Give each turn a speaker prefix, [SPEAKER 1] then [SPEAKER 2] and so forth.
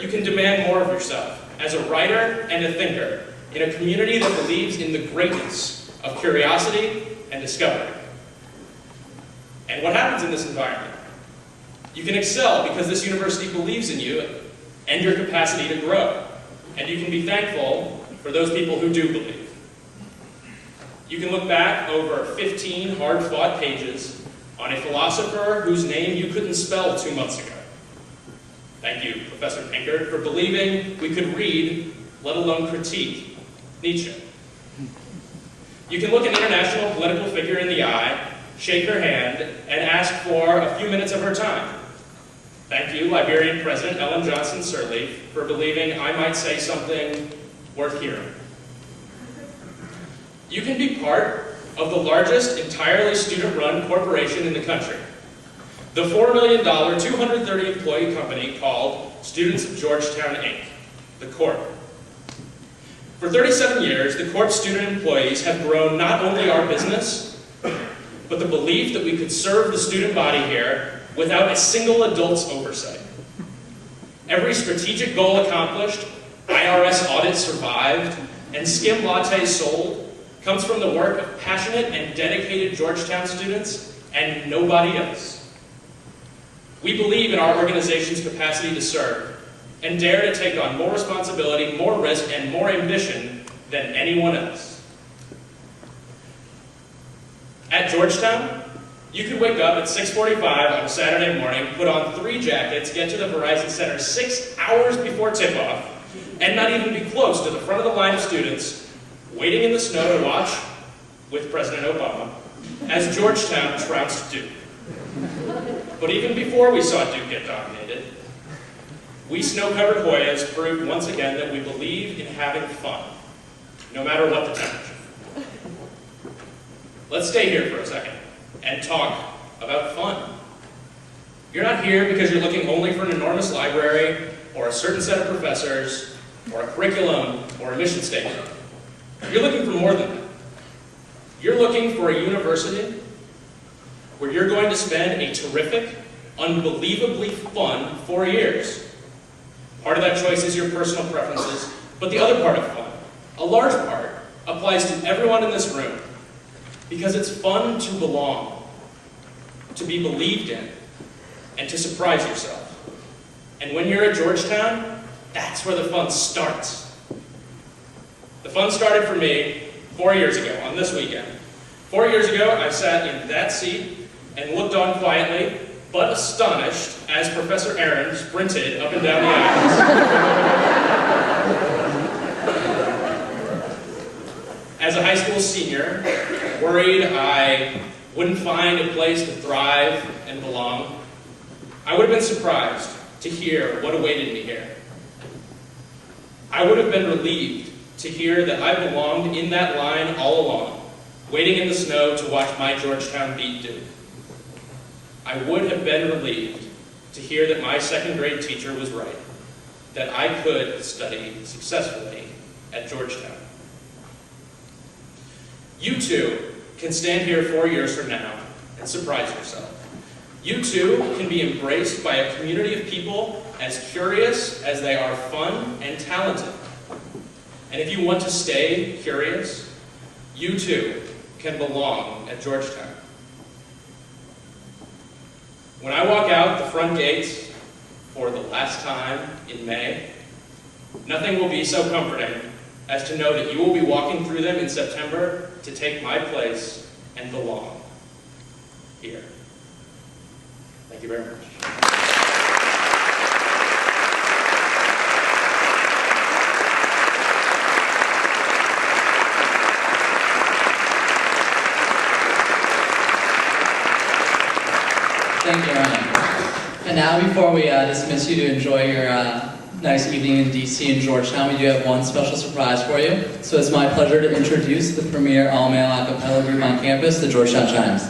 [SPEAKER 1] you can demand more of yourself as a writer and a thinker in a community that believes in the greatness of curiosity and discovery. And what happens in this environment? You can excel because this university believes in you and your capacity to grow. And you can be thankful for those people who do believe. You can look back over 15 hard-fought pages on a philosopher whose name you couldn't spell 2 months ago. Thank you, Professor Pinkert, for believing we could read, let alone critique, Nietzsche. You can look an international political figure in the eye, shake her hand, and ask for a few minutes of her time. Thank you, Liberian President Ellen Johnson Sirleaf, for believing I might say something worth hearing. You can be part of the largest entirely student-run corporation in the country, the $4 million, 230-employee company called Students of Georgetown, Inc., the Corp. For 37 years, the Corp student employees have grown not only our business, but the belief that we could serve the student body here without a single adult's oversight. Every strategic goal accomplished, IRS audit survived, and skim lattes sold comes from the work of passionate and dedicated Georgetown students and nobody else. We believe in our organization's capacity to serve and dare to take on more responsibility, more risk, and more ambition than anyone else. At Georgetown, you could wake up at 6:45 on a Saturday morning, put on 3 jackets, get to the Verizon Center 6 hours before tip-off, and not even be close to the front of the line of students, waiting in the snow to watch, with President Obama, as Georgetown trounced Duke. But even before we saw Duke get dominated, we snow-covered Hoyas proved once again that we believe in having fun, no matter what the temperature. Let's stay here for a second and talk about fun. You're not here because you're looking only for an enormous library, or a certain set of professors, or a curriculum, or a mission statement. You're looking for more than that. You're looking for a university where you're going to spend a terrific, unbelievably fun 4 years. Part of that choice is your personal preferences, but the other part of fun, a large part, applies to everyone in this room. Because it's fun to belong, to be believed in, and to surprise yourself. And when you're at Georgetown, that's where the fun starts. The fun started for me 4 years ago, on this weekend. 4 years ago, I sat in that seat and looked on quietly, but astonished, as Professor Aaron sprinted up and down the aisles. As a high school senior, worried I wouldn't find a place to thrive and belong, I would have been surprised to hear what awaited me here. I would have been relieved to hear that I belonged in that line all along, waiting in the snow to watch my Georgetown beat Duke. I would have been relieved to hear that my second-grade teacher was right, that I could study successfully at Georgetown. You too can stand here 4 years from now and surprise yourself. You too can be embraced by a community of people as curious as they are fun and talented. And if you want to stay curious, you too can belong at Georgetown. When I walk out the front gates for the last time in May, nothing will be so comforting as to know that you will be walking through them in September to take my place and belong here. Thank you very much.
[SPEAKER 2] Thank you, Ryan. And now, before we dismiss you to enjoy your nice evening in DC and Georgetown, we do have one special surprise for you. So it's my pleasure to introduce the premier all-male a cappella group on campus, the Georgetown Chimes.